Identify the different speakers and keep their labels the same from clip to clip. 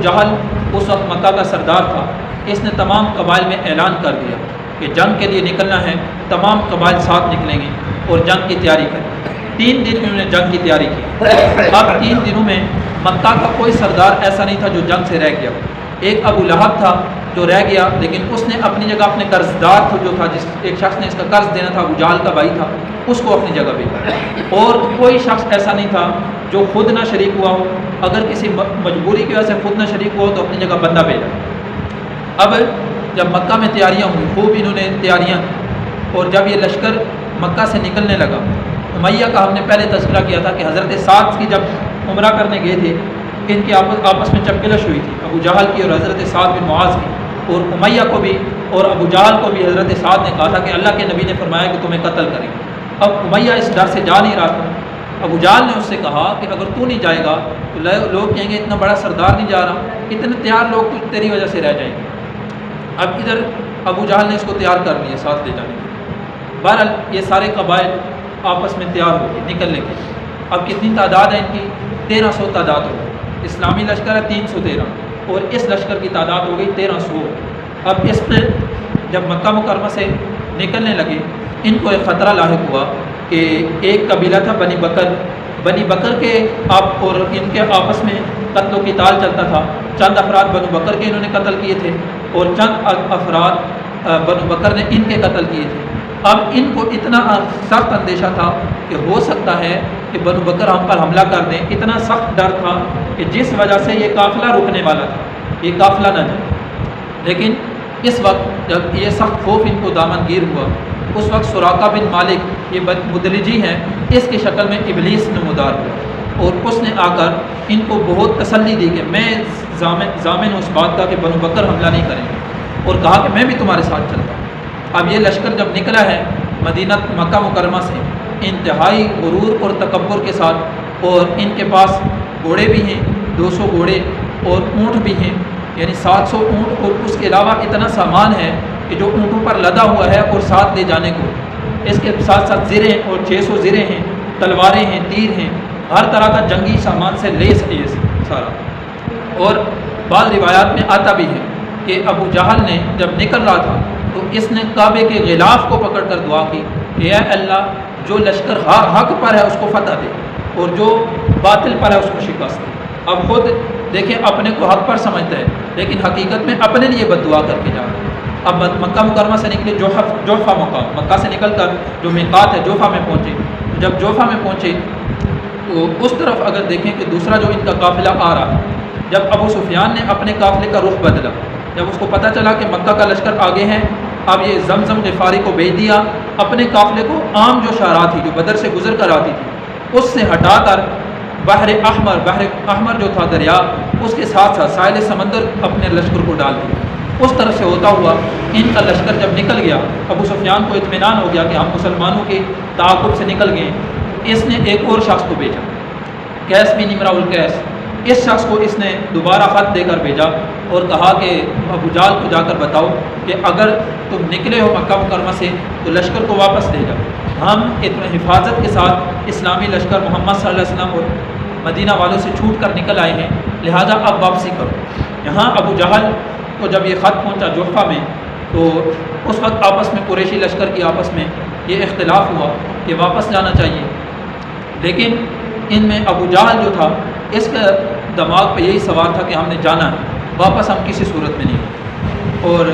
Speaker 1: جہل اس وقت مکہ کا سردار تھا، اس نے تمام قبائل میں اعلان کر دیا کہ جنگ کے لیے نکلنا ہے، تمام قبائل ساتھ نکلیں گے اور جنگ کی تیاری کریں۔ 3 دن میں انہوں نے جنگ کی تیاری کی۔ اب 3 دنوں میں مکہ کا کوئی سردار ایسا نہیں تھا جو جنگ سے رہ گیا۔ ایک ابو لہب تھا جو رہ گیا، لیکن اس نے اپنی جگہ اپنے قرض دار جو تھا، جس ایک شخص نے اس کا قرض دینا تھا، ابو جہل کا بھائی تھا، اس کو اپنی جگہ بھیجا۔ اور کوئی شخص ایسا نہیں تھا جو خود نہ شریک ہوا ہو، اگر کسی مجبوری کی وجہ سے خود نہ شریک ہوا ہو تو اپنی جگہ بندہ بھیجا۔ اب جب مکہ میں تیاریاں ہوئی، خوب انہوں نے تیاریاں کی، اور جب یہ لشکر مکہ سے نکلنے لگا، امیہ کا ہم نے پہلے تذکرہ کیا تھا کہ حضرت سعد کی جب عمرہ کرنے گئے تھے، ان کی آپس میں چپکلش ہوئی تھی، ابو جہل کی اور حضرت سعد بن معاذ کی، اور امیہ کو بھی اور ابو جہل کو بھی حضرت سعد نے کہا تھا کہ اللہ کے نبی نے فرمایا کہ تمہیں قتل کریں گے۔ اب امیہ اس ڈر سے جا نہیں رہا تھا۔ ابو جہل نے اس سے کہا کہ اگر تو نہیں جائے گا تو لوگ کہیں گے اتنا بڑا سردار نہیں جا رہا، اتنے تیار لوگ تو تیری وجہ سے رہ جائیں گے۔ اب ادھر ابو جہل نے اس کو تیار کر لیا ساتھ لے جانے کے۔ بہرحال یہ سارے قبائل آپس میں تیار ہو گئے نکلنے کے۔ اب کتنی تعداد ہے ان کی؟ 1300 تعداد ہو گئی۔ اسلامی لشکر ہے 313 اور اس لشکر کی تعداد ہو گئی 1300۔ اب اس میں جب مکہ مکرمہ سے نکلنے لگے، ان کو ایک خطرہ لاحق ہوا کہ ایک قبیلہ تھا بنی بکر کے آپ اور ان کے آپس میں قتل و قتال چلتا تھا۔ چند افراد بنو بکر کے انہوں نے قتل کیے تھے اور چند افراد بنو بکر نے ان کے قتل کیے تھے۔ اب ان کو اتنا سخت اندیشہ تھا کہ ہو سکتا ہے کہ بنو بکر ہم پر حملہ کر دیں، اتنا سخت ڈر تھا کہ جس وجہ سے یہ قافلہ رکنے والا تھا، یہ قافلہ نہ جائے۔ لیکن اس وقت جب یہ سخت خوف ان کو دامن گیر ہوا، اس وقت سراقہ بن مالک یہ مدلجی ہیں، اس کی شکل میں ابلیس نمودار ہوا اور اس نے آ کر ان کو بہت تسلی دی کہ میں ضامن ہوں اس بات کا کہ بنو بکر حملہ نہیں کریں گے، اور کہا کہ میں بھی تمہارے ساتھ چلتا ہوں۔ اب یہ لشکر جب نکلا ہے مدینہ مکہ مکرمہ سے انتہائی غرور اور تکبر کے ساتھ، اور ان کے پاس گھوڑے بھی ہیں 200 گھوڑے اور اونٹ بھی ہیں، یعنی 700 اونٹ، اور اس کے علاوہ اتنا سامان ہے کہ جو اونٹوں پر لدا ہوا ہے اور ساتھ لے جانے کو، اس کے ساتھ ساتھ زریں اور 600 زریں ہیں، تلواریں ہیں، تیر ہیں، ہر طرح کا جنگی سامان سے لیس ہے سارا۔ اور بعض روایات میں آتا بھی ہے کہ ابو جہل نے جب نکل رہا تھا تو اس نے کعبے کے غلاف کو پکڑ کر دعا کی کہ اے اللہ، جو لشکر حق پر ہے اس کو فتح دے اور جو باطل پر ہے اس کو شکست دے۔ اب خود دیکھیں اپنے کو حق پر سمجھتا ہے، لیکن حقیقت میں اپنے لیے بد دعا کر کے جا رہا ہے۔ اب مکہ مکرمہ سے نکلے جوفہ مقام، مکہ سے نکل کر جو میقات ہے جوفہ میں پہنچے۔ جب جوفہ میں پہنچے تو اس طرف اگر دیکھیں کہ دوسرا جو ان کا قافلہ آ رہا ہے، جب ابو سفیان نے اپنے قافلے کا رخ بدلا، جب اس کو پتہ چلا کہ مکہ کا لشکر آگے ہے، اب یہ زمزم غفاری کو بھیج دیا، اپنے قافلے کو عام جو شاہراہ تھی جو بدر سے گزر کر آتی تھی اس سے ہٹا کر بحر احمر جو تھا دریا، اس کے ساتھ ساتھ ساحل سمندر اپنے لشکر کو ڈال دیا۔ اس طرف سے ہوتا ہوا ان کا لشکر جب نکل گیا، ابو سفیان کو اطمینان ہو گیا کہ ہم مسلمانوں کے تعاقب سے نکل گئے۔ اس نے ایک اور شخص کو بھیجا، قیس بن امرؤ القیس، اس شخص کو اس نے دوبارہ خط دے کر بھیجا اور کہا کہ ابو جہل کو جا کر بتاؤ کہ اگر تم نکلے ہو مکہ مکرمہ سے تو لشکر کو واپس لے جاؤ، ہم اتنا حفاظت کے ساتھ اسلامی لشکر محمد صلی اللہ علیہ وسلم اور مدینہ والوں سے چھوٹ کر نکل آئے ہیں، لہذا اب واپسی کرو۔ یہاں ابو جہل کو جب یہ خط پہنچا جوفہ میں تو اس وقت آپس میں قریشی لشکر کی آپس میں یہ اختلاف ہوا کہ واپس جانا چاہیے، لیکن ان میں ابو جہل جو تھا اس کا دماغ پہ یہی سوال تھا کہ ہم نے جانا ہے، واپس ہم کسی صورت میں نہیں۔ اور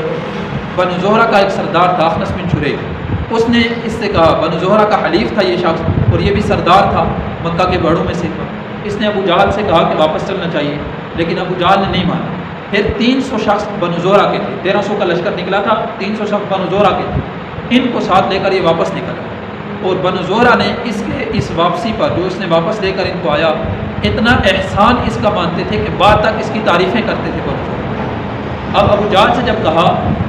Speaker 1: بنو زہرہ کا ایک سردار تھا اخنس بن شریح، اس نے اس سے کہا، بنو زہرہ کا حلیف تھا یہ شخص اور یہ بھی سردار تھا مکہ کے بڑوں میں سے تھا، اس نے ابو جہل سے کہا کہ واپس چلنا چاہیے، لیکن ابو جہل نے نہیں مانا۔ پھر 300 شخص بنو زہرہ کے تھے، 1300 کا لشکر نکلا تھا، 300 شخص بنو زہرہ کے تھے، ان کو ساتھ لے کر یہ واپس نکلا، اور بنو زہرہ نے اس واپسی پر جو اس نے واپس لے کر ان کو آیا، اتنا احسان اس کا مانتے تھے کہ بعد تک اس کی تعریفیں کرتے تھے بنو زہرہ۔ اب ابو جہل سے جب کہا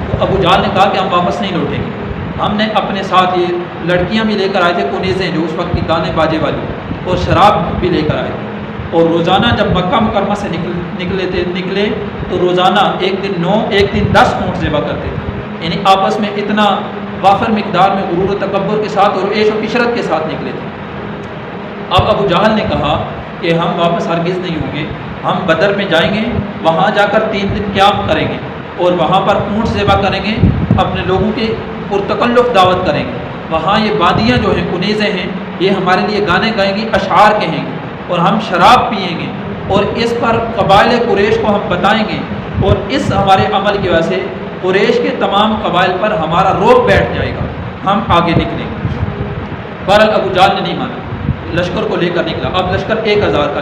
Speaker 1: تو ابو جہل نے کہا کہ ہم واپس نہیں لوٹیں گے، ہم نے اپنے ساتھ یہ لڑکیاں بھی لے کر آئے تھے، کنیزیں جو اس وقت کی گانے باجے والی، اور شراب بھی لے کر آئے تھے، اور روزانہ جب مکہ مکرمہ سے نکلے تو روزانہ ایک دن 9 ایک دن 10 اونٹ ذبح کرتے تھے، یعنی آپس میں اتنا وافر مقدار میں غرور و تکبر کے ساتھ اور عیش و عشرت کے ساتھ نکلے تھے۔ اب ابو جہل نے کہا کہ ہم واپس ہرگز نہیں ہوں گے، ہم بدر میں جائیں گے، وہاں جا کر 3 دن قیام کریں گے اور وہاں پر اونٹ ذبح کریں گے، اپنے لوگوں کی پرتکلف دعوت کریں گے، وہاں یہ وادیاں جو ہیں کنیزیں ہیں یہ ہمارے لیے گانے گائیں گی، اشعار کہیں گے اور ہم شراب پئیں گے، اور اس پر قبائل قریش کو ہم بتائیں گے، اور اس ہمارے عمل کی وجہ سے قریش کے تمام قبائل پر ہمارا روب بیٹھ جائے گا، ہم آگے نکلیں گے۔ بہرحال ابو جہل نے نہیں مانا، لشکر کو لے کر نکلا۔ اب لشکر 1000 کا